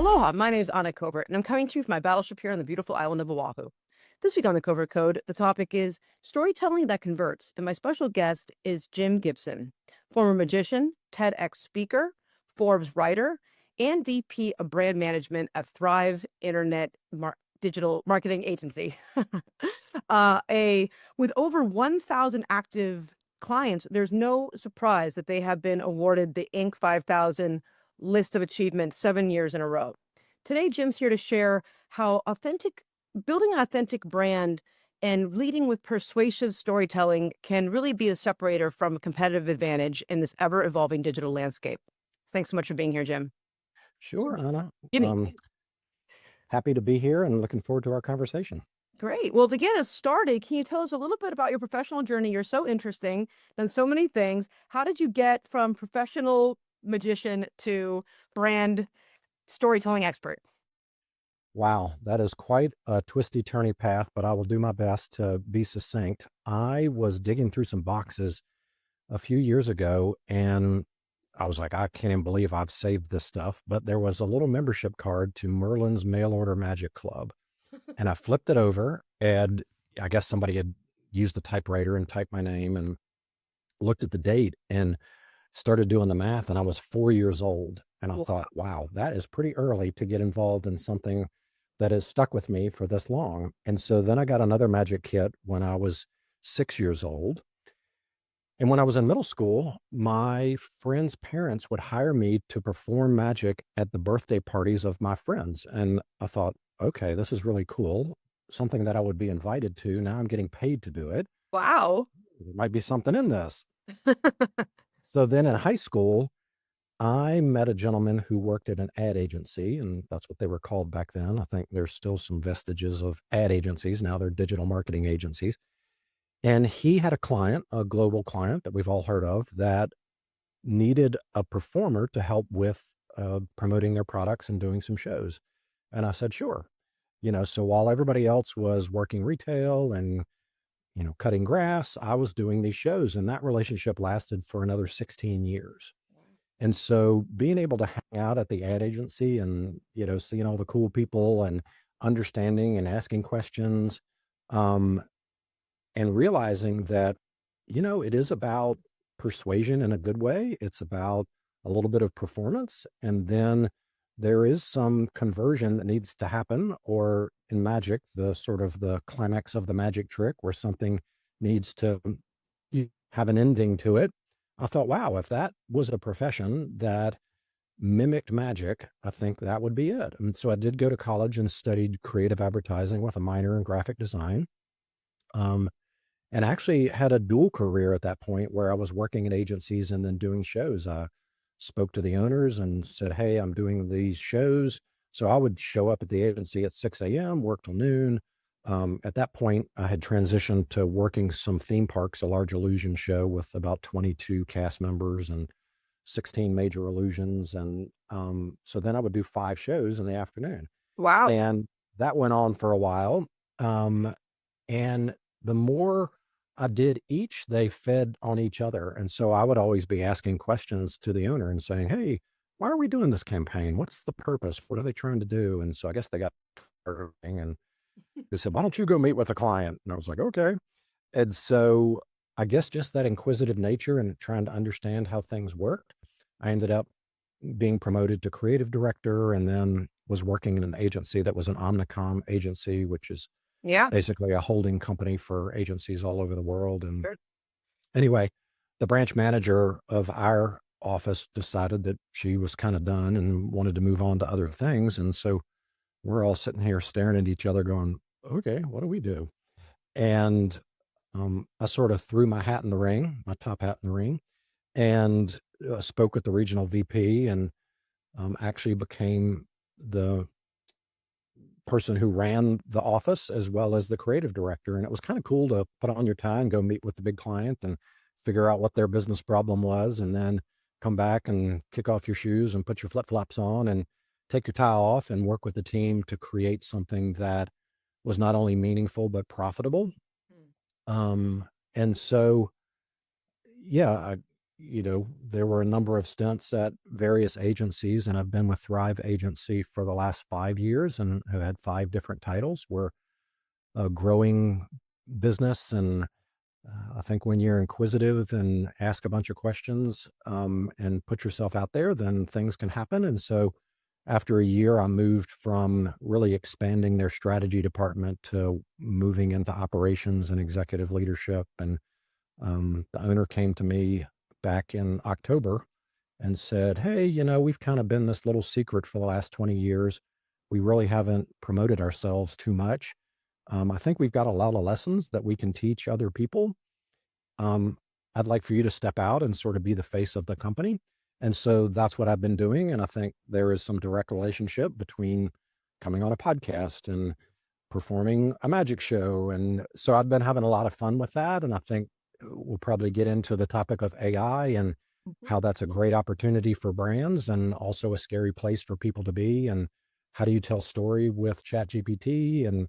Aloha, my name is Anna Covert, and I'm coming to you from my battleship here on the beautiful island of Oahu. This week on the Covert Code, the topic is storytelling that converts, and my special guest is Jim Gibson, former magician, TEDx speaker, Forbes writer, and VP of brand management at Thrive Internet Digital Marketing Agency. A with over 1,000 active clients, there's no surprise that they have been awarded the Inc. 5000 list of achievements 7 years in a row. Today, Jim's here to share how building an authentic brand and leading with persuasive storytelling can really be a separator from a competitive advantage in this ever evolving digital landscape. Thanks so much for being here, Jim. Sure, Anna. Jimmy. Happy to be here and looking forward to our conversation. Great. Well, to get us started, can you tell us a little bit about your professional journey? You're so interesting, done so many things. How did you get from professional magician to brand storytelling expert? Wow, that is quite a twisty, turny path, but I will do my best to be succinct. I was digging through some boxes a few years ago, and I was like, I can't even believe I've saved this stuff. But there was a little membership card to Merlin's Mail Order Magic Club. And I flipped it over, and I guess somebody had used the typewriter and typed my name and looked at the date and started doing the math. And I was 4 years old. And I Wow. thought, wow, that is pretty early to get involved in something that has stuck with me for this long. And so then I got another magic kit when I was 6 years old. And when I was in middle school, my friends' parents would hire me to perform magic at the birthday parties of my friends. And I thought, okay, this is really cool. Something that I would be invited to. Now I'm getting paid to do it. Wow. There might be something in this. So then in high school, I met a gentleman who worked at an ad agency, and that's what they were called back then. I think there's still some vestiges of ad agencies. Now they're digital marketing agencies. And he had a client, a global client that we've all heard of, that needed a performer to help with promoting their products and doing some shows. And I said, sure. So while everybody else was working retail and, cutting grass, I was doing these shows. And that relationship lasted for another 16 years. And so being able to hang out at the ad agency and, seeing all the cool people and understanding and asking questions, um, and realizing that, it is about persuasion in a good way. It's about a little bit of performance. And then there is some conversion that needs to happen, or in magic, the sort of the climax of the magic trick where something needs to have an ending to it. I thought, wow, if that was a profession that mimicked magic, I think that would be it. And so I did go to college and studied creative advertising with a minor in graphic design. Um, and actually had a dual career at that point where I was working in agencies and then doing shows. I spoke to the owners and said, hey, I'm doing these shows. So I would show up at the agency at 6 a.m., work till noon. At that point, I had transitioned to working some theme parks, a large illusion show with about 22 cast members and 16 major illusions. And so then I would do 5 shows in the afternoon. Wow. And that went on for a while. And the more I did each, they fed on each other. And so I would always be asking questions to the owner and saying, hey, why are we doing this campaign? What's the purpose? What are they trying to do? And so I guess they got everything. And they said, why don't you go meet with a client? And I was like, okay. And so I guess just that inquisitive nature and trying to understand how things worked, I ended up being promoted to creative director and then was working in an agency that was an Omnicom agency, which is Yeah. basically a holding company for agencies all over the world. And Sure. anyway, the branch manager of our office decided that she was kind of done and wanted to move on to other things. And so we're all sitting here staring at each other going, okay, what do we do? And I sort of threw my hat in the ring, my top hat in the ring, and spoke with the regional VP and actually became the person who ran the office as well as the creative director. And it was kind of cool to put on your tie and go meet with the big client and figure out what their business problem was, and then come back and kick off your shoes and put your flip flops on and take your tie off and work with the team to create something that was not only meaningful but profitable. Hmm. And so, yeah, there were a number of stints at various agencies, and I've been with Thrive Agency for the last 5 years and have had 5 different titles. We're a growing business, and I think when you're inquisitive and ask a bunch of questions and put yourself out there, then things can happen. And so after a year, I moved from really expanding their strategy department to moving into operations and executive leadership. And the owner came to me back in October and said, "Hey, we've kind of been this little secret for the last 20 years. We really haven't promoted ourselves too much. I think we've got a lot of lessons that we can teach other people. um, I'd like for you to step out and sort of be the face of the company." And so that's what I've been doing. And I think there is some direct relationship between coming on a podcast and performing a magic show. And so I've been having a lot of fun with that. And I think we'll probably get into the topic of AI and Mhm. how that's a great opportunity for brands and also a scary place for people to be. And how do you tell story with ChatGPT? And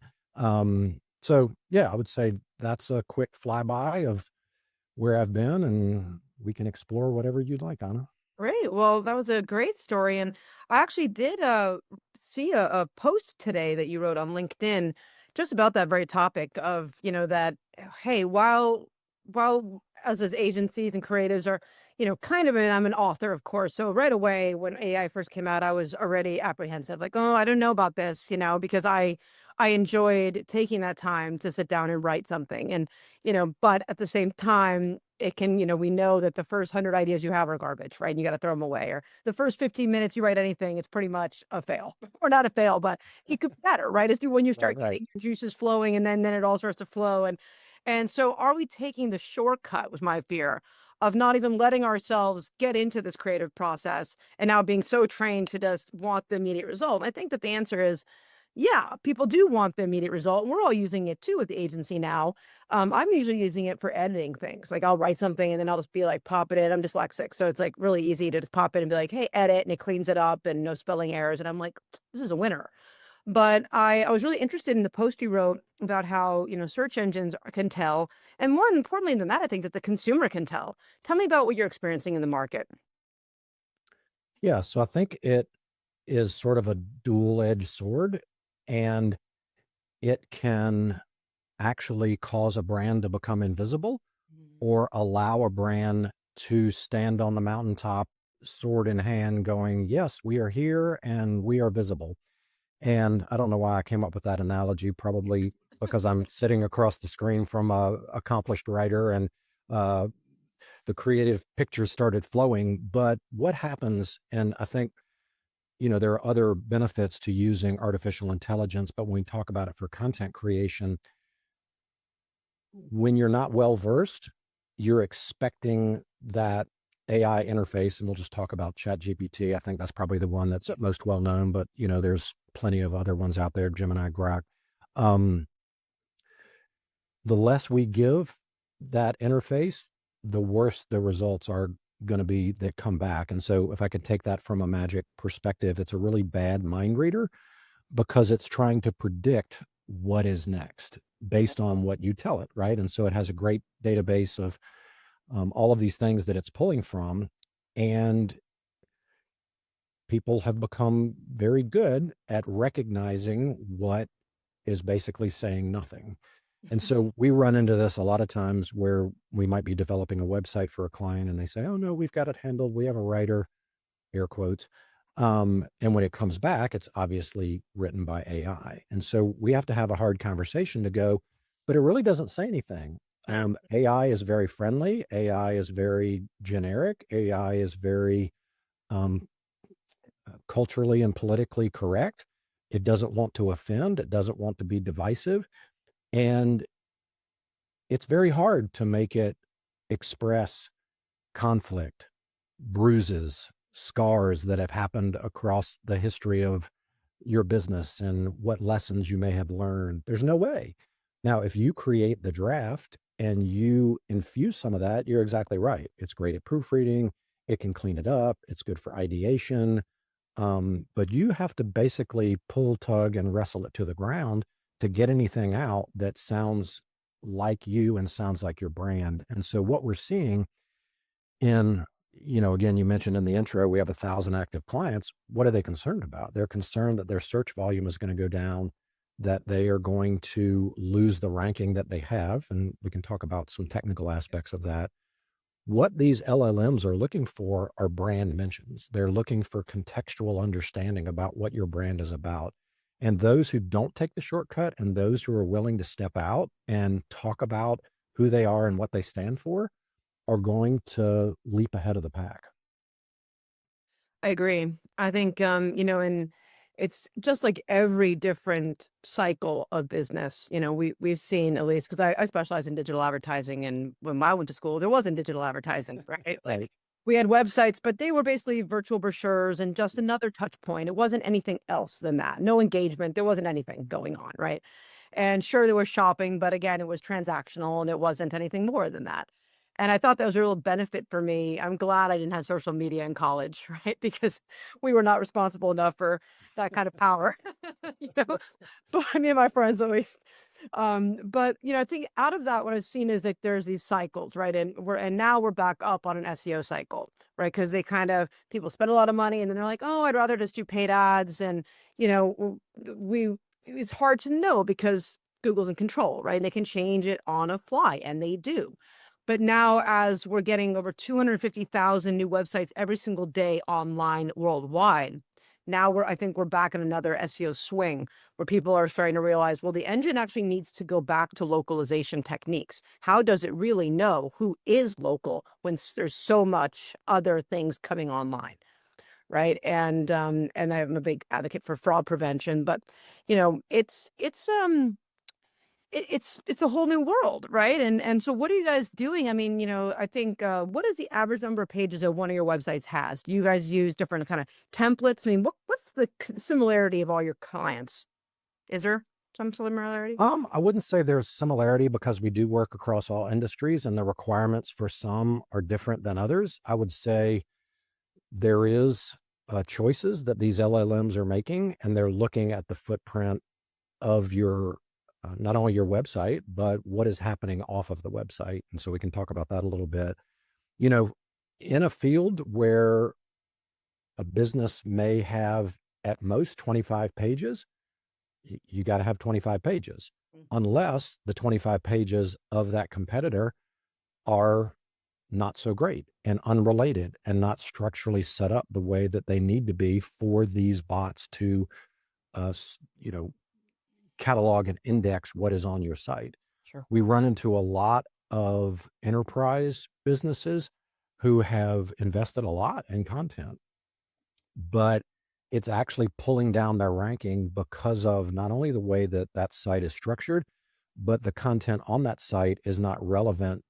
yeah, I would say that's a quick flyby of where I've been, and we can explore whatever you'd like, Anna. Great. Well, that was a great story. And I actually did see a post today that you wrote on LinkedIn just about that very topic of, that, hey, while us as agencies and creatives are, kind of, and I'm an author, of course. So right away when AI first came out, I was already apprehensive, like, oh, I don't know about this, because I enjoyed taking that time to sit down and write something. And, but at the same time, it can, we know that the first 100 ideas you have are garbage, right? And you got to throw them away. Or the first 15 minutes you write anything, it's pretty much a fail, or not a fail, but it could be better, right? It's when you Right, start right. getting your juices flowing, and then it all starts to flow. And so are we taking the shortcut, was my fear, of not even letting ourselves get into this creative process and now being so trained to just want the immediate result? I think that the answer is yeah, people do want the immediate result. We're all using it too at the agency now. I'm usually using it for editing things. Like I'll write something and then I'll just be like, pop it in. I'm dyslexic. So it's like really easy to just pop it and be like, hey, edit. And it cleans it up and no spelling errors. And I'm like, this is a winner. But I was really interested in the post you wrote about how, search engines can tell. And more importantly than that, I think that the consumer can tell. Tell me about what you're experiencing in the market. Yeah, so I think it is sort of a dual-edged sword, and it can actually cause a brand to become invisible or allow a brand to stand on the mountaintop, sword in hand, going, "Yes, we are here and we are visible." And I don't know why I came up with that analogy, probably because I'm sitting across the screen from a accomplished writer, and uh, the creative picture started flowing. But what happens, and I think, there are other benefits to using artificial intelligence, but when we talk about it for content creation, when you're not well versed, you're expecting that AI interface, and we'll just talk about ChatGPT. I think that's probably the one that's most well known, but there's plenty of other ones out there, Gemini, Grok. Um, the less we give that interface, the worse the results are going to be that come back. And so, if I could take that from a magic perspective, it's a really bad mind reader because it's trying to predict what is next based on what you tell it, right? And so, it has a great database of all of these things that it's pulling from. And people have become very good at recognizing what is basically saying nothing. And so we run into this a lot of times where we might be developing a website for a client and they say, "Oh no, we've got it handled. We have a writer," air quotes. And when it comes back, it's obviously written by AI. And so we have to have a hard conversation to go, but it really doesn't say anything. AI is very friendly. AI is very generic. AI is very um, culturally and politically correct. It doesn't want to offend. It doesn't want to be divisive. And it's very hard to make it express conflict, bruises, scars that have happened across the history of your business and what lessons you may have learned. There's no way. Now, if you create the draft and you infuse some of that, you're exactly right. It's great at proofreading. It can clean it up. It's good for ideation. But you have to basically pull, tug, and wrestle it to the ground to get anything out that sounds like you and sounds like your brand. And so what we're seeing in Again, you mentioned in the intro, we have 1,000 active clients. What are they concerned about? They're concerned that their search volume is going to go down, that they are going to lose the ranking that they have. And we can talk about some technical aspects of that. What these LLMs are looking for are brand mentions. They're looking for contextual understanding about what your brand is about. And those who don't take the shortcut and those who are willing to step out and talk about who they are and what they stand for are going to leap ahead of the pack. I agree. I think, and it's just like every different cycle of business. We've seen, at least because I specialize in digital advertising, and when I went to school, there wasn't digital advertising, right? Right. Like we had websites, but they were basically virtual brochures and just another touch point. It wasn't anything else than that. No engagement. There wasn't anything going on, right? And sure, there was shopping, but again, it was transactional and it wasn't anything more than that. And I thought that was a real benefit for me. I'm glad I didn't have social media in college, right? Because we were not responsible enough for that kind of power, you know. But me and my friends always, but I think out of that, what I've seen is that there's these cycles, right? And now we're back up on an SEO cycle, right? Because they kind of people spend a lot of money and then they're like, oh, I'd rather just do paid ads, and we it's hard to know because Google's in control, right? They can change it on a fly, and they do. But now, as we're getting over 250,000 new websites every single day online worldwide, now I think we're back in another SEO swing where people are starting to realize, well, the engine actually needs to go back to localization techniques. How does it really know who is local when there's so much other things coming online? Right. And I'm a big advocate for fraud prevention, but it's a whole new world, right? And so what are you guys doing? I mean, I think what is the average number of pages that one of your websites has? Do you guys use different kind of templates? I mean, what's the similarity of all your clients? Is there some similarity? I wouldn't say there's similarity because we do work across all industries and the requirements for some are different than others. I would say there is choices that these LLMs are making, and they're looking at the footprint of your not only your website, but what is happening off of the website. And so we can talk about that a little bit. You know, in a field where a business may have at most 25 pages, you got to have 25 pages, unless the 25 pages of that competitor are not so great and unrelated and not structurally set up the way that they need to be for these bots to, catalog and index what is on your site. Sure. We run into a lot of enterprise businesses who have invested a lot in content, but it's actually pulling down their ranking because of not only the way that that site is structured, but the content on that site is not relevant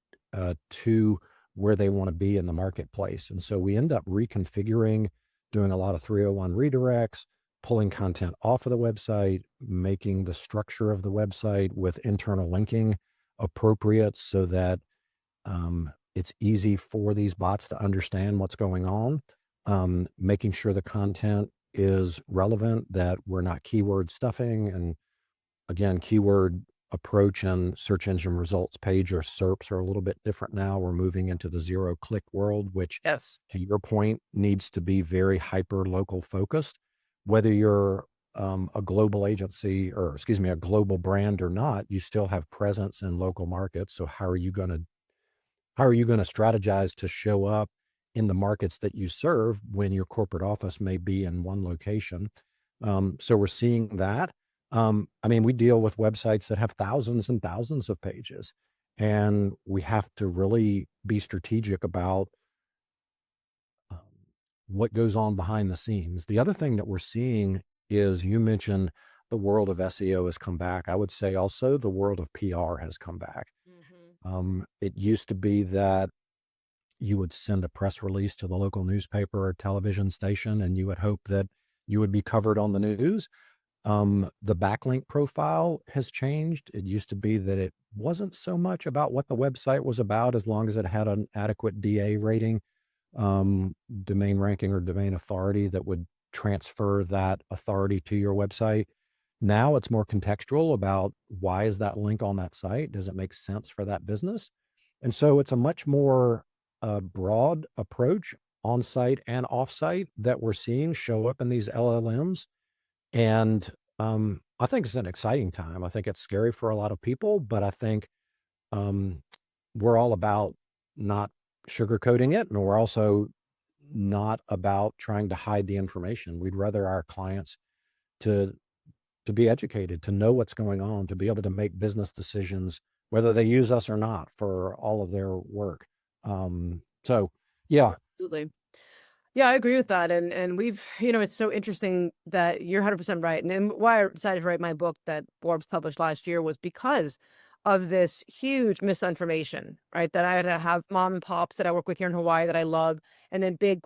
to where they want to be in the marketplace. And so we end up reconfiguring, doing a lot of 301 redirects, pulling content off of the website, making the structure of the website with internal linking appropriate so that it's easy for these bots to understand what's going on, making sure the content is relevant, that we're not keyword stuffing. And again, keyword approach and search engine results page or SERPs are a little bit different now. We're moving into the zero click world, which Yes. to your point needs to be very hyper local focused. Whether you're a global agency or excuse me, a global brand or not, you still have presence in local markets. So how are you going to strategize to show up in the markets that you serve when your corporate office may be in one location? So we're seeing that. I mean, we deal with websites that have thousands and thousands of pages, and we have to really be strategic about um, what goes on behind the scenes. The other thing that we're seeing is you mentioned the world of SEO has come back. I would say also the world of PR has come back. Hmm. It used to be that you would send a press release to the local newspaper or television station, and you would hope that you would be covered on the news. The backlink profile has changed. It used to be that it wasn't so much about what the website was about as long as it had an adequate DA rating, domain ranking or domain authority that would transfer that authority to your website. Now it's more contextual about why is that link on that site? Does it make sense for that business? And so it's a much more a broad approach on-site and off-site that we're seeing show up in these LLMs. And I think it's an exciting time. I think it's scary for a lot of people, but I think um, we're all about not sugarcoating it, and we're also not about trying to hide the information. We'd rather our clients to to be educated, to know what's going on, to be able to make business decisions, whether they use us or not, for all of their work. So, yeah, Absolutely. Yeah, I agree with that. And we've, it's so interesting that you're 100% right. And then why I decided to write my book that Forbes published last year was because of this huge misinformation, right? That I had to have mom and pops that I work with here in Hawaii that I love, and then big,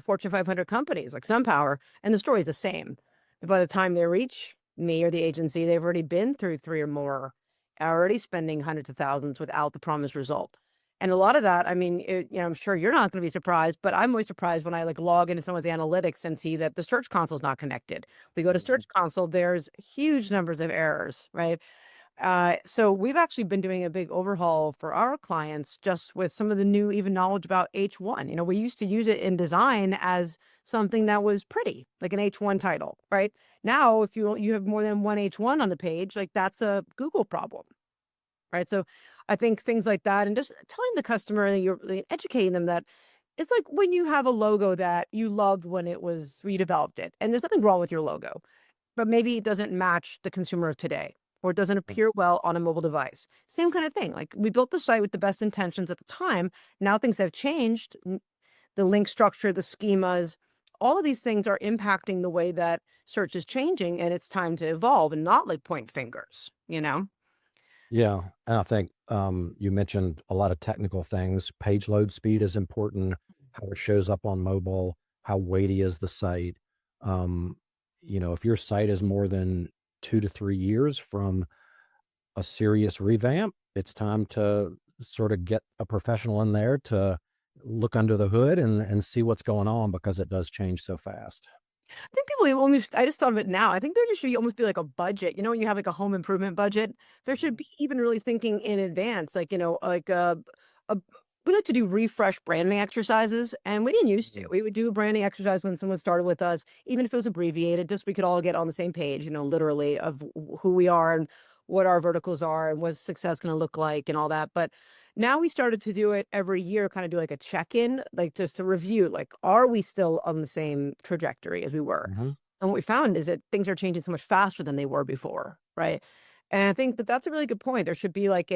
Fortune 500 companies like SunPower, and the story's the same. But by the time they reach me or the agency, they've already been through three or more, already spending hundreds of thousands without the promised result. And a lot of that, I mean, I'm sure you're not gonna be surprised, but I'm always surprised when I, like, log into someone's analytics and see that the search console is not connected. We go to Mhm. search console, there's huge numbers of errors, right? So we've actually been doing a big overhaul for our clients just with some of the new even knowledge about H1. We used to use it in design as something that was pretty, like an H1 title, right? Now, if you have more than one H1 on the page, like that's a Google problem. Right, so I think things like that and just telling the customer and you're like, educating them that it's like when you have a logo that you loved when you developed it, and there's nothing wrong with your logo, but maybe it doesn't match the consumer of today, or it doesn't appear well on a mobile device. Same kind of thing, like, we built the site with the best intentions at the time, now things have changed, the link structure, the schemas, all of these things are impacting the way that search is changing, and it's time to evolve and not, like, point fingers, you know? Yeah, and I think, you mentioned a lot of technical things. Page load speed is important, how it shows up on mobile, how weighty is the site. Um, if your site is more than 2 to 3 years from a serious revamp, it's time to sort of get a professional in there to look under the hood and see what's going on because it does change so fast. I think people almost I just thought of it now. I think there just should almost be like a budget. When you have like a home improvement budget, there should Mhm, be even really thinking in advance, like, like a we like to do refresh branding exercises, and we didn't used to. mhm. We would do a branding exercise when someone started with us, even if it was abbreviated, just we could all get on the same page, literally of who we are and what our verticals are and what success going to look like and all that. But now we started to do it every year, kind of do like a check-in, like just to review, like, are we still on the same trajectory as we were? Mhm. And what we found is that things are changing so much faster than they were before, right? And I think that that's a really good point. There should be like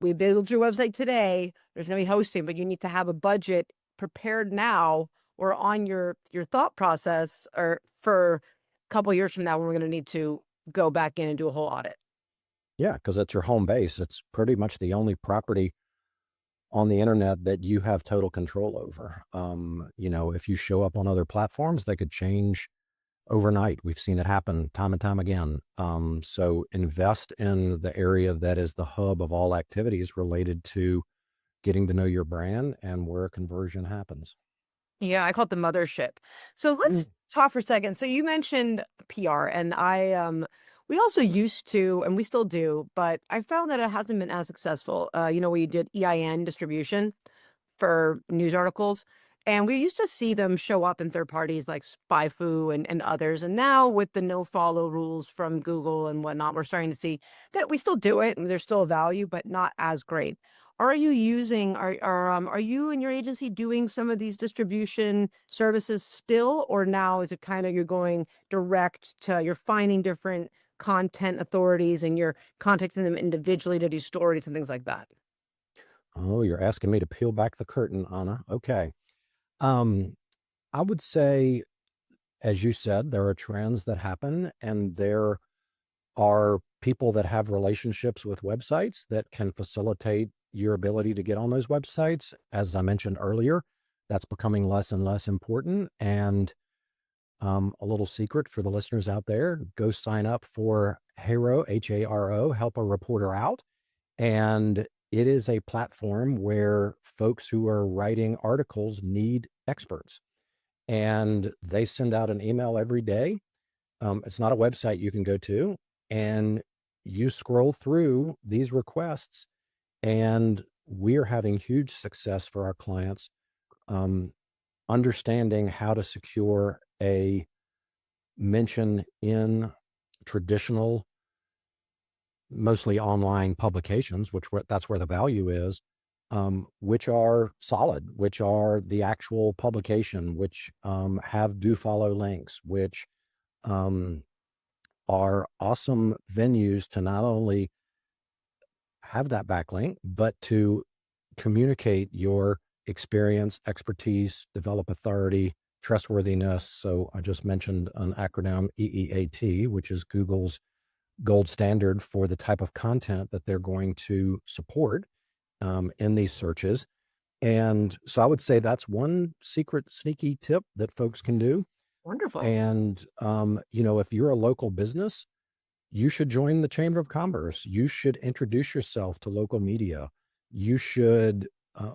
we build your website today, there's gonna be hosting, but you need to have a budget prepared now or on your thought process or for a couple years from now when we're gonna need to go back in and do a whole audit. Yeah, because it's your home base. It's pretty much the only property on the internet that you have total control over. If you show up on other platforms, they could change overnight. We've seen it happen time and time again. So invest in the area that is the hub of all activities related to getting to know your brand and where conversion happens. Yeah, I call it the mothership. So let's Mm. talk for a second. So you mentioned PR and we also used to and we still do, but I found that it hasn't been as successful. We did EIN distribution for news articles. And we used to see them show up in third parties like SpyFu and others. And now with the no follow rules from Google and whatnot, we're starting to see that we still do it and there's still a value, but not as great. Are you and your agency doing some of these distribution services still, or now is it kind of you're going direct to you're finding different content authorities and you're contacting them individually to do stories and things like that? Oh, you're asking me to peel back the curtain, Anna. Okay. Um, I would say, as you said, there are trends that happen, and there are people that have relationships with websites that can facilitate your ability to get on those websites. As I mentioned earlier, that's becoming less and less important. And a little secret for the listeners out there, go sign up for Haro, Haro, Help a Reporter Out. And it is a platform where folks who are writing articles need experts. And they send out an email every day. It's not a website you can go to. And you scroll through these requests, and we are having huge success for our clients, um, understanding how to secure a mention in traditional, mostly online publications, that's where the value is, which are solid, which are the actual publication, which have do follow links, which um, are awesome venues to not only have that backlink, but to communicate your experience, expertise, develop authority, trustworthiness. So I just mentioned an acronym EEAT, which is Google's gold standard for the type of content that they're going to support in these searches. And so I would say that's one secret sneaky tip that folks can do. Wonderful. And, if you're a local business, you should join the Chamber of Commerce. You should introduce yourself to local media. You should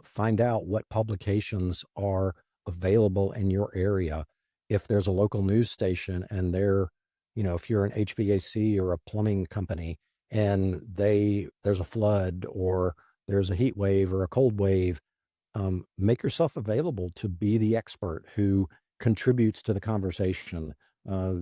find out what publications are available in your area. If there's a local news station and if you're an HVAC or a plumbing company and there's a flood or there's a heat wave or a cold wave, make yourself available to be the expert who contributes to the conversation. Uh,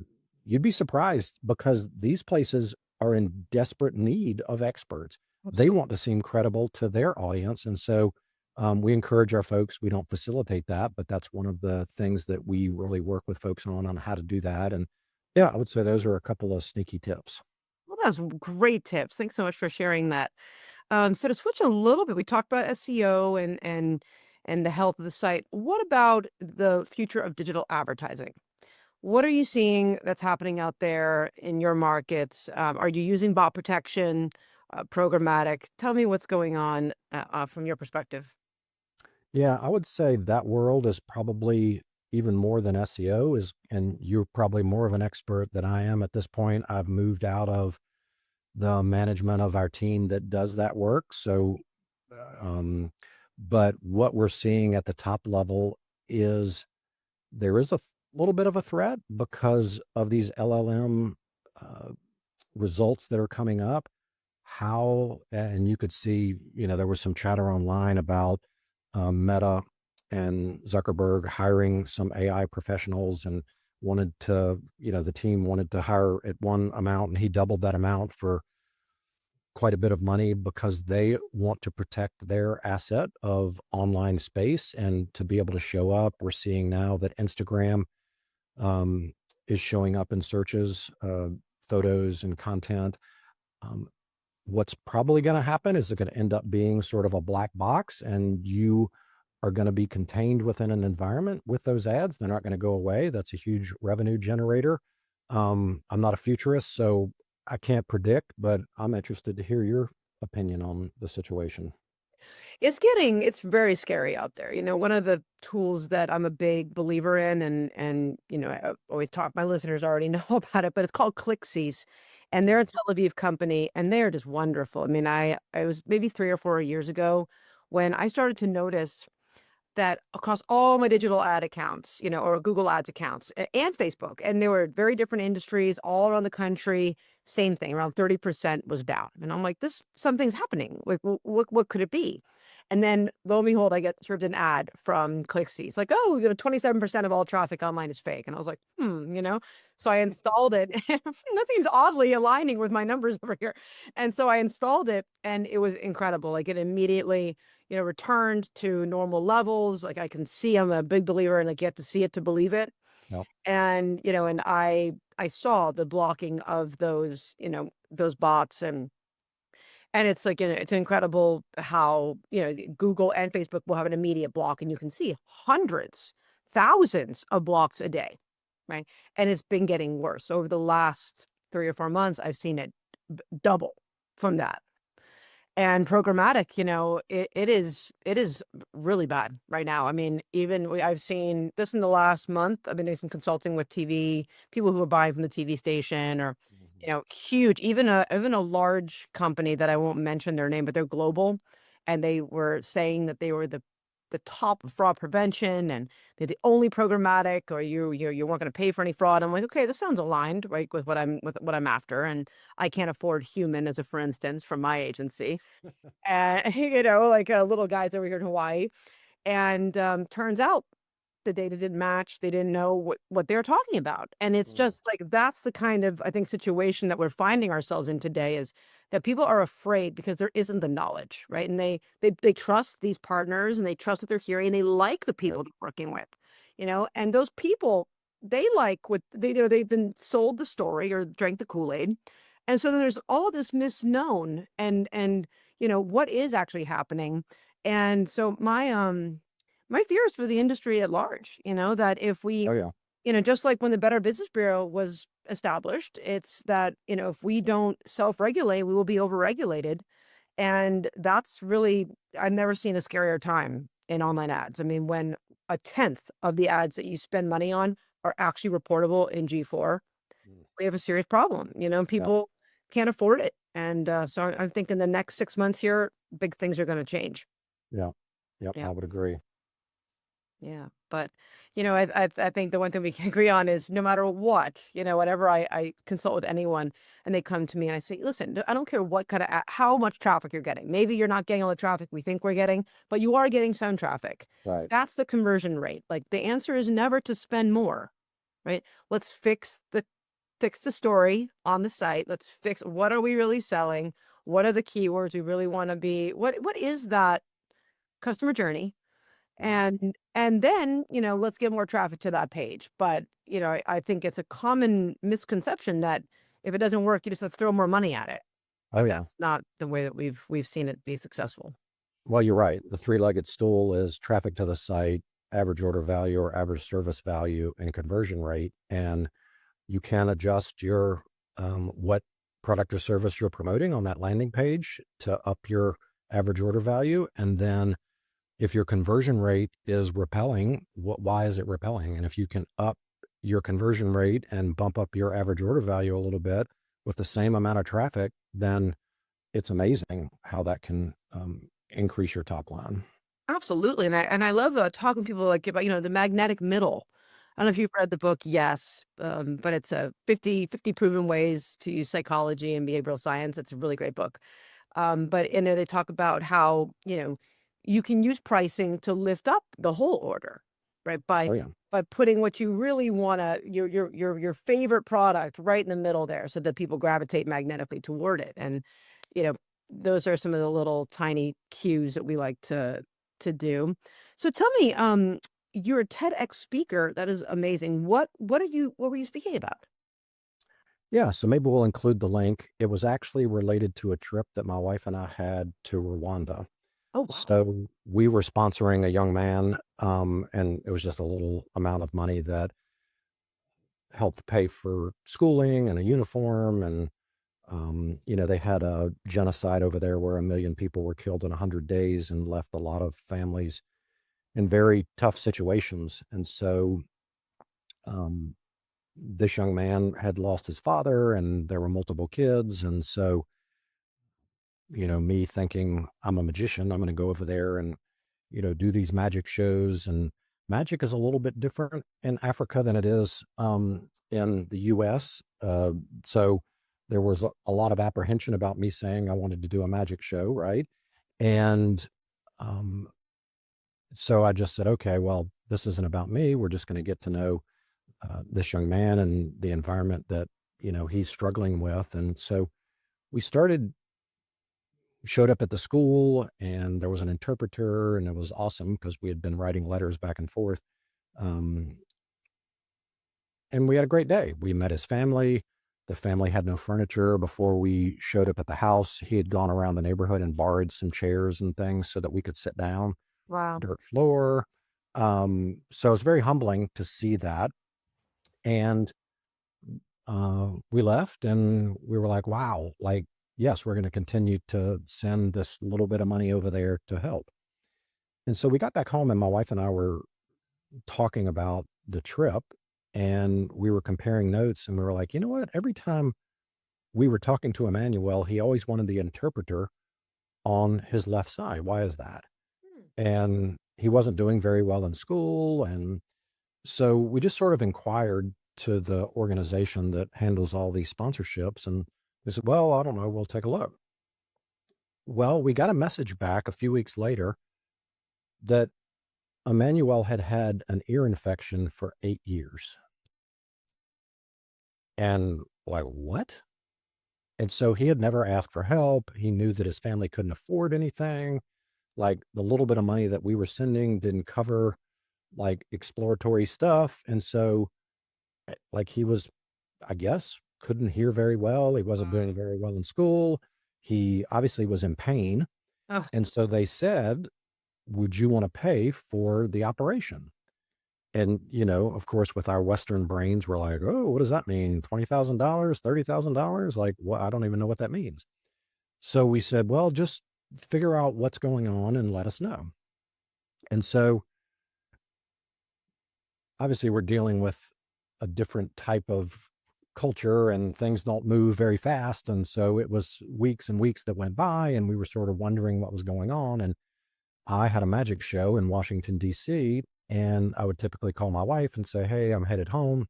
you'd be surprised because these places are in desperate need of experts. They Absolutely. want to seem credible to their audience. And so we encourage our folks. We don't facilitate that, but that's one of the things that we really work with folks on how to do that. And yeah, I would say those are a couple of sneaky tips. Well, that's great tips. Thanks so much for sharing that. So to switch a little bit, we talked about SEO and the health of the site. What about the future of digital advertising? What are you seeing that's happening out there in your markets? Are you using bot protection, programmatic? Tell me what's going on from your perspective. Yeah, I would say that world is probably even more than SEO and you're probably more of an expert than I am at this point. I've moved out of the management of our team that does that work. So, um, but what we're seeing at the top level is there is a little bit of a threat because of these LLM uh, results that are coming up. And you could see, there was some chatter online about Meta and Zuckerberg hiring some AI professionals and the team wanted to hire at one amount and he doubled that amount for quite a bit of money because they want to protect their asset of online space and to be able to show up. We're seeing now that Instagram um, is showing up in searches, photos and content. Um, what's probably going to happen is it's going to end up being sort of a black box and you are going to be contained within an environment with those ads. They're not going to go away. That's a huge revenue generator. I'm not a futurist, so I can't predict, but I'm interested to hear your opinion on the situation. It's very scary out there. One of the tools that I'm a big believer in and I always talk, my listeners already know about it, but it's called Clixies. And they're a Tel Aviv company and they're just wonderful. I mean, I was maybe 3 or 4 years ago when I started to notice that across all my digital ad accounts, or Google Ads accounts and Facebook, and there were very different industries all around the country. Same thing, around 30% was down. And I'm like, something's happening. Like, what could it be? And then lo and behold, I get served an ad from Clixy. It's like, oh, 27% of all traffic online is fake. And I was like, So I installed it. That seems oddly aligning with my numbers over here. And so I installed it and it was incredible. Like it immediately returned to normal levels. Like I can see, I'm a big believer in like you have to see it to believe it. Yep. And I saw the blocking of those bots and it's like, it's incredible how, Google and Facebook will have an immediate block and you can see hundreds, thousands of blocks a day, right? And it's been getting worse. Over the last 3 or 4 months, I've seen it double from that. And programmatic, it is really bad right now. I mean, I've seen this in the last month. I've been doing some consulting with TV people who are buying from the TV station or, Mhm. huge, even a large company that I won't mention their name, but they're global, and they were saying that they were the the top of fraud prevention, and they're the only programmatic, or you weren't going to pay for any fraud. I'm like, okay, this sounds aligned, right, with what I'm after, and I can't afford human as a for instance from my agency, and like little guys over here in Hawaii, and turns out the data didn't match. They didn't know what they're talking about. And it's Mm. just like that's the kind of, I think, situation that we're finding ourselves in today is that people are afraid because there isn't the knowledge, right? And they trust these partners and they trust what they're hearing and they like the Right. people they're working with, and those people they like what they've been sold the story or drank the Kool-Aid. And so then there's all this misknown and what is actually happening. And so my fear is for the industry at large, that if we, Oh yeah. just like when the Better Business Bureau was established, it's that, if we don't self-regulate, we will be overregulated. And that's really, I've never seen a scarier time in online ads. I mean, when a tenth of the ads that you spend money on are actually reportable in G4, Mm. we have a serious problem. Yeah. People can't afford it. And so I'm thinking the next 6 months here, big things are going to change. Yeah. Yep. Yeah. I would agree. Yeah, but I think the one thing we can agree on is no matter what, whenever I consult with anyone and they come to me and I say, listen, I don't care what kind of how much traffic you're getting. Maybe you're not getting all the traffic we think we're getting, but you are getting some traffic. Right. That's the conversion rate. Like the answer is never to spend more, right? Let's fix the story on the site. Let's fix what are we really selling? What are the keywords we really want to be? What is that customer journey? Mhm. And then, let's get more traffic to that page. But, I think it's a common misconception that if it doesn't work, you just have to throw more money at it. Oh yeah. That's not the way that we've seen it be successful. Well, you're right. The three-legged stool is traffic to the site, average order value or average service value, and conversion rate. And you can adjust your what product or service you're promoting on that landing page to up your average order value. And then if your conversion rate is repelling, why is it repelling? And if you can up your conversion rate and bump up your average order value a little bit with the same amount of traffic, then it's amazing how that can increase your top line. Absolutely. And I love talking to people like about, the magnetic middle. I don't know if you've read the book, yes, but it's a 50 proven ways to use psychology and behavioral science. It's a really great book. But in there they talk about how, you can use pricing to lift up the whole order, right? By Oh yeah. by putting what you really wanna your favorite product right in the middle there so that people gravitate magnetically toward it. And, you know, those are some of the little tiny cues that we like to do. So tell me, you're a TEDx speaker. That is amazing. What were you speaking about? Yeah, so maybe we'll include the link. It was actually related to a trip that my wife and I had to Rwanda. Oh, wow. So we were sponsoring a young man, and it was just a little amount of money that helped pay for schooling and a uniform. And, they had a genocide over there where 1 million people were killed in 100 days and left a lot of families in very tough situations. And so um, this young man had lost his father and there were multiple kids. And so me thinking I'm a magician, I'm going to go over there and, do these magic shows. And magic is a little bit different in Africa than it is in the US. So there was a lot of apprehension about me saying I wanted to do a magic show, right? And um, so I just said, okay, well, this isn't about me. We're just going to get to know this young man and the environment that, he's struggling with. And so we showed up at the school and there was an interpreter and it was awesome because we had been writing letters back and forth. Um, and we had a great day. We met his family. The family had no furniture. Before we showed up at the house, he had gone around the neighborhood and borrowed some chairs and things so that we could sit down, Wow. dirt floor. So it's very humbling to see that. And we left and we were like, wow, like, yes, we're going to continue to send this little bit of money over there to help. And so we got back home and my wife and I were talking about the trip and we were comparing notes and we were like, you know what? Every time we were talking to Emmanuel, he always wanted the interpreter on his left side. Why is that? Hmm. And he wasn't doing very well in school. And so we just sort of inquired to the organization that handles all these sponsorships. And they said, well, I don't know, we'll take a look. Well, we got a message back a few weeks later that Emmanuel had had an ear infection for 8 years. And like, what? And so he had never asked for help. He knew that his family couldn't afford anything. Like the little bit of money that we were sending didn't cover like exploratory stuff. And so, like, he was, I guess, couldn't hear very well. He wasn't doing very well in school. He obviously was in pain. Oh, And so they said, would you want to pay for the operation? And, of course, with our Western brains, we're like, oh, what does that mean? $20,000, $30,000? Like, what? I don't even know what that means. So we said, well, just figure out what's going on and let us know. And so obviously we're dealing with a different type of culture and things don't move very fast. And so it was weeks and weeks that went by and we were sort of wondering what was going on. And I had a magic show in Washington, D.C., and I would typically call my wife and say, hey, I'm headed home.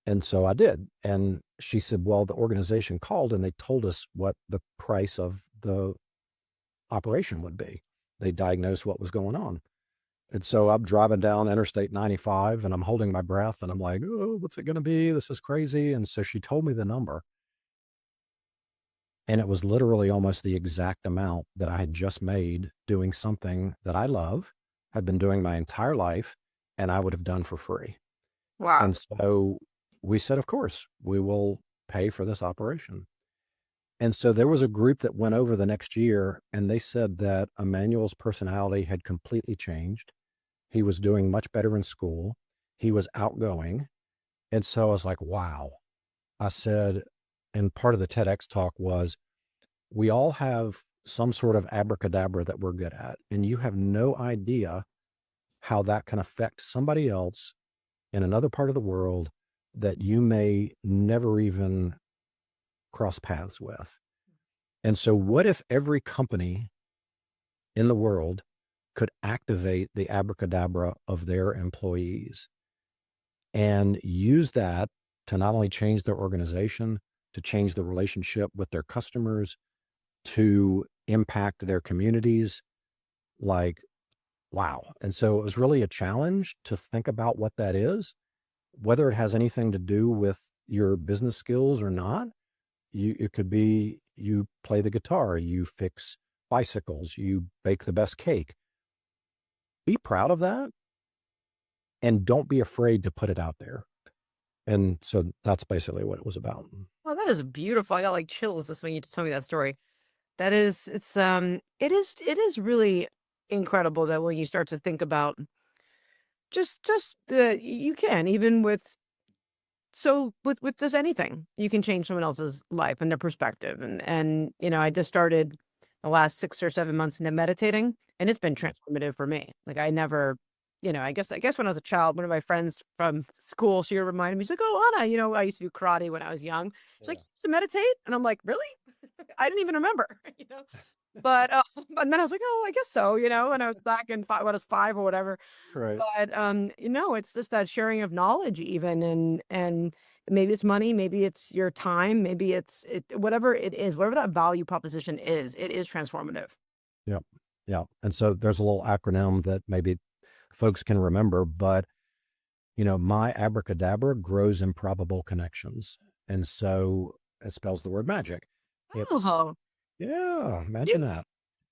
And so I did. And she said, well, the organization called and they told us what the price of the operation would be. They diagnosed what was going on. And so I'm driving down Interstate 95 and I'm holding my breath and I'm like, oh, what's it going to be? This is crazy. And so she told me the number. And it was literally almost the exact amount that I had just made doing something that I love, had been doing my entire life, and I would have done for free. wow. And so we said, of course, we will pay for this operation. And so there was a group that went over the next year and they said that Emmanuel's personality had completely changed. He was doing much better in school. He was outgoing. And so I was like, wow. I said, and part of the TEDx talk was, we all have some sort of abracadabra that we're good at. And you have no idea how that can affect somebody else in another part of the world that you may never even cross paths with. And so what if every company in the world could activate the abracadabra of their employees and use that to not only change their organization, to change the relationship with their customers, to impact their communities? Like, wow. And so it was really a challenge to think about what that is, whether it has anything to do with your business skills or not. It could be you play the guitar, you fix bicycles, you bake the best cake. Be proud of that and don't be afraid to put it out there. And so that's basically what it was about. Well, that is beautiful. I got like chills just when you told me that story. It is really incredible that when you start to think about just the you can even with with just anything, you can change someone else's life and their perspective. And I just started the last 6 or 7 months into meditating, and it's been transformative for me. Like I never, I guess when I was a child, one of my friends from school, she reminded me, she's like, "Oh, Anna, I used to do karate when I was young." She's like, Yeah. "You used to meditate?" And I'm like, "Really?" I didn't even remember, you know. But and then I was like, "Oh, I guess so," when I was back in five, when I was 5 or whatever. Right. But, it's just that sharing of knowledge even, and maybe it's money, maybe it's your time, maybe whatever it is, whatever that value proposition is, it is transformative. Yeah. Yeah. And so there's a little acronym that maybe folks can remember, but my abracadabra grows improbable connections. And so it spells the word magic. It's, Oh, yeah, you imagine that.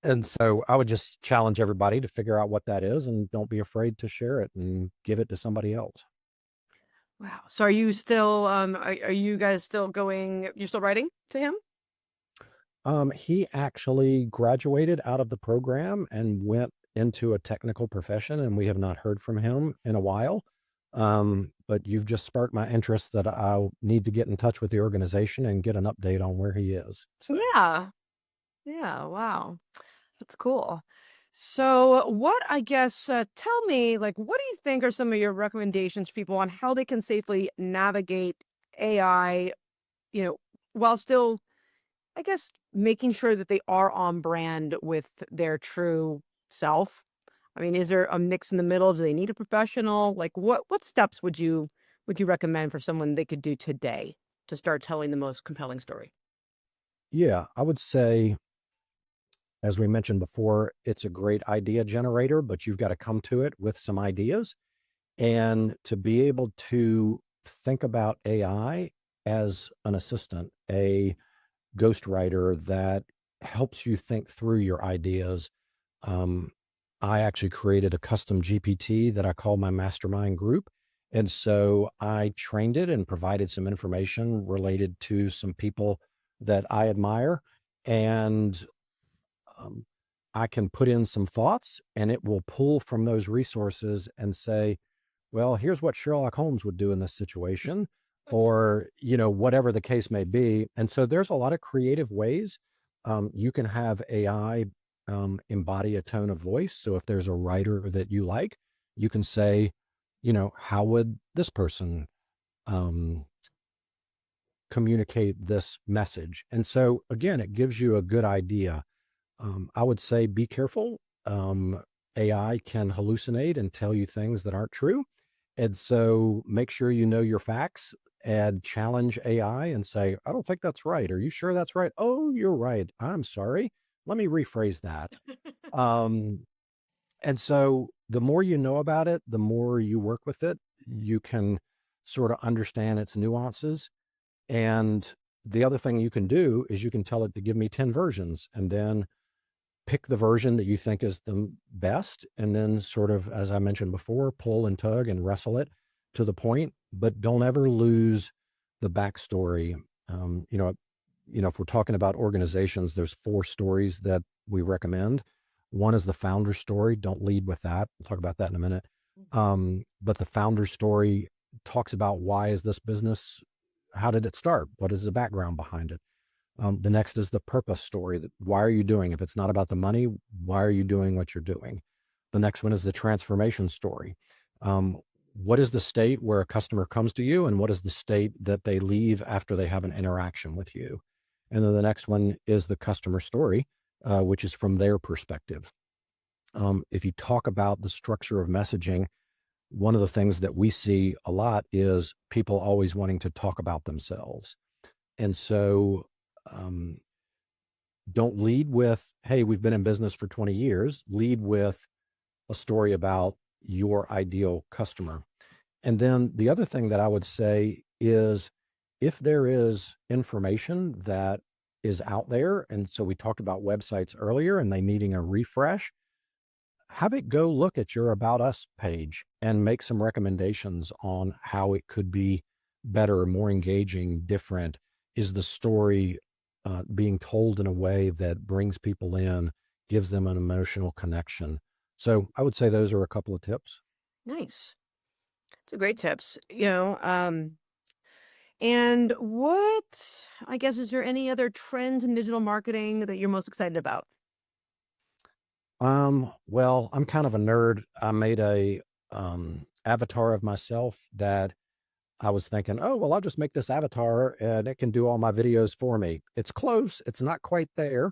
And so I would just challenge everybody to figure out what that is and don't be afraid to share it and give it to somebody else. wow. So are you still, are you guys still you're still writing to him? He actually graduated out of the program and went into a technical profession, and we have not heard from him in a while. But you've just sparked my interest that I'll need to get in touch with the organization and get an update on where he is. So, Yeah. Yeah. Wow. That's cool. So, what I guess, tell me, like, what do you think are some of your recommendations for people on how they can safely navigate AI, you know, while still, I guess, making sure that they are on brand with their true self? I mean, is there a mix in the middle? Do they need a professional? Like what steps would you recommend for someone they could do today to start telling the most compelling story? Yeah, I would say, as we mentioned before, it's a great idea generator, but you've got to come to it with some ideas. And to be able to think about AI as an assistant, a ghostwriter that helps you think through your ideas. Um, I actually created a custom GPT that I call my mastermind group. And so I trained it and provided some information related to some people that I admire. And um, I can put in some thoughts and it will pull from those resources and say, well, here's what Sherlock Holmes would do in this situation, or, whatever the case may be. And so there's a lot of creative ways. You can have AI embody a tone of voice. So if there's a writer that you like, you can say, how would this person um, communicate this message? And so again, it gives you a good idea. I would say be careful. AI can hallucinate and tell you things that aren't true. And so make sure you know your facts and challenge AI and say, I don't think that's right. Are you sure that's right? Oh, you're right. I'm sorry. Let me rephrase that. Um, and so the more you know about it, the more you work with it, you can sort of understand its nuances. And the other thing you can do is you can tell it to give me 10 versions and then pick the version that you think is the best. And then sort of, as I mentioned before, pull and tug and wrestle it to the point, but don't ever lose the backstory. Um, you know, if we're talking about organizations, there's 4 stories that we recommend. One is the founder story. Don't lead with that. We'll talk about that in a minute. But the founder story talks about, why is this business? How did it start? What is the background behind it? The next is the purpose story. That why are you doing? If it's not about the money, why are you doing what you're doing? The next one is the transformation story. Um, what is the state where a customer comes to you, and what is the state that they leave after they have an interaction with you? And then the next one is the customer story, which is from their perspective. If you talk about the structure of messaging, one of the things that we see a lot is people always wanting to talk about themselves. And so, um, don't lead with, hey, we've been in business for 20 years. Lead with a story about your ideal customer. And then the other thing that I would say is, if there is information that is out there, and so we talked about websites earlier and they needing a refresh, have it go look at your About Us page and make some recommendations on how it could be better, more engaging, different. Is the story being told in a way that brings people in, gives them an emotional connection? So I would say those are a couple of tips. Nice. It's a great tips. And what, I guess, is there any other trends in digital marketing that you're most excited about? Well, I'm kind of a nerd. I made a avatar of myself that I was thinking, oh, well, I'll just make this avatar and it can do all my videos for me. It's close. It's not quite there.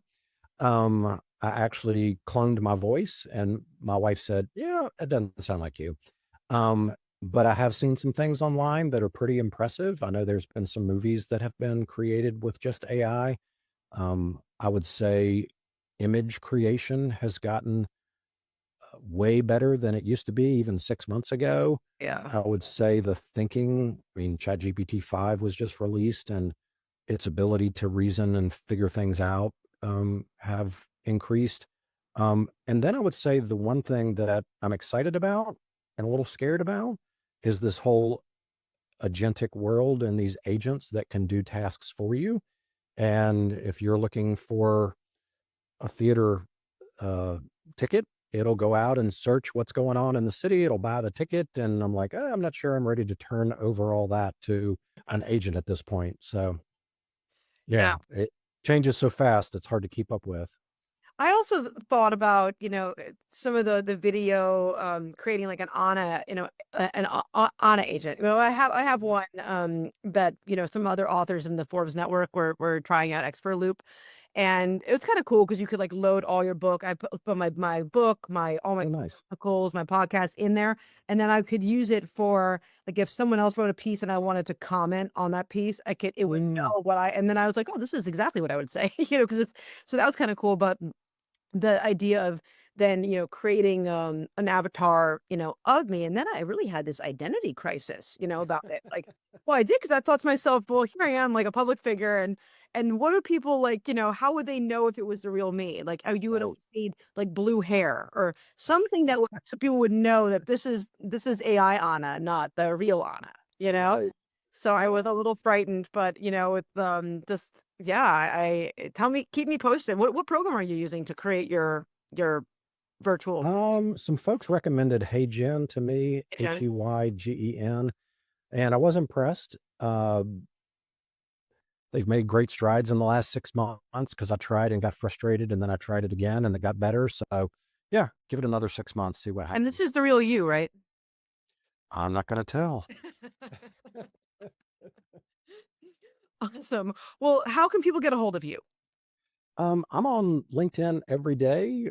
I actually cloned my voice and my wife said, yeah, it doesn't sound like you. Um, but I have seen some things online that are pretty impressive. I know there's been some movies that have been created with just AI. I would say image creation has gotten way better than it used to be even 6 months ago. Yeah. I would say the thinking, I mean, ChatGPT 5 was just released and its ability to reason and figure things out have increased. And then I would say the one thing that I'm excited about and a little scared about is this whole agentic world and these agents that can do tasks for you. And if you're looking for a theater ticket, it'll go out and search what's going on in the city. It'll buy the ticket. And I'm like, I'm not sure I'm ready to turn over all that to an agent at this point. So, Yeah. yeah, it changes so fast. It's hard to keep up with. I also thought about, some of the video creating like an Anna, Anna agent. I have one that, some other authors in the Forbes network were trying out Expert Loop. And it was kind of cool because you could like load all your book. I put my book, all my Oh, nice. articles, my podcast in there, and then I could use it for like if someone else wrote a piece and I wanted to comment on that piece, it would Mm. know what and then I was like, oh, this is exactly what I would say, because it's so that was kind of cool. But the idea of then, creating an avatar, of me. And then I really had this identity crisis, about it. Like, well, I did because I thought to myself, well, here I am, like a public figure, and what are people like, how would they know if it was the real me? Like, you would Right. always need like blue hair or something that would, so people would know that this is AI Anna, not the real Anna, you know? Right. So I was a little frightened, but with just yeah, tell me, keep me posted. What program are you using to create your virtual Some folks recommended HeyGen to me, agent? Heygen, and I was impressed. They've made great strides in the last 6 months because I tried and got frustrated, and then I tried it again and it got better. So, yeah, give it another 6 months, see what And this happens. is the real you, right? I'm not going to tell. Awesome. Well, how can people get a hold of you? I'm on LinkedIn every day,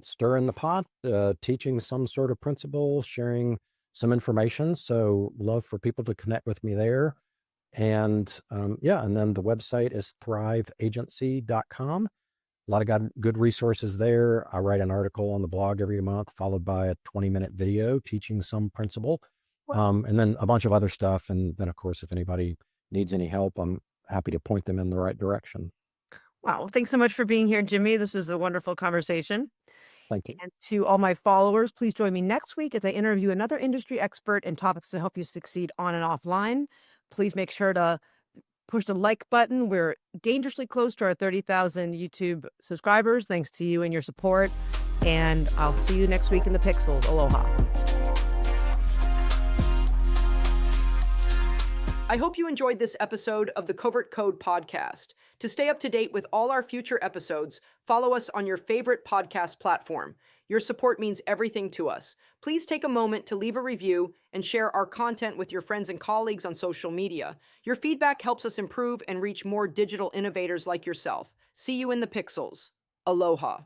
stirring the pot, teaching some sort of principle, sharing some information. So, love for people to connect with me there. And yeah, and then the website is thriveagency.com. A lot of good resources there. I write an article on the blog every month, followed by a 20-minute video teaching some principle, and then a bunch of other stuff. And then, of course, if anybody needs any help, I'm happy to point them in the right direction. Wow. Well, thanks so much for being here, Jimmy. This was a wonderful conversation. Thank you. And to all my followers, please join me next week as I interview another industry expert and topics to help you succeed on and offline. Please make sure to push the like button. We're dangerously close to our 30,000 YouTube subscribers, thanks to you and your support. And I'll see you next week in the Pixels. Aloha. I hope you enjoyed this episode of the Covert Code podcast. To stay up to date with all our future episodes, follow us on your favorite podcast platform. Your support means everything to us. Please take a moment to leave a review and share our content with your friends and colleagues on social media. Your feedback helps us improve and reach more digital innovators like yourself. See you in the Pixels. Aloha.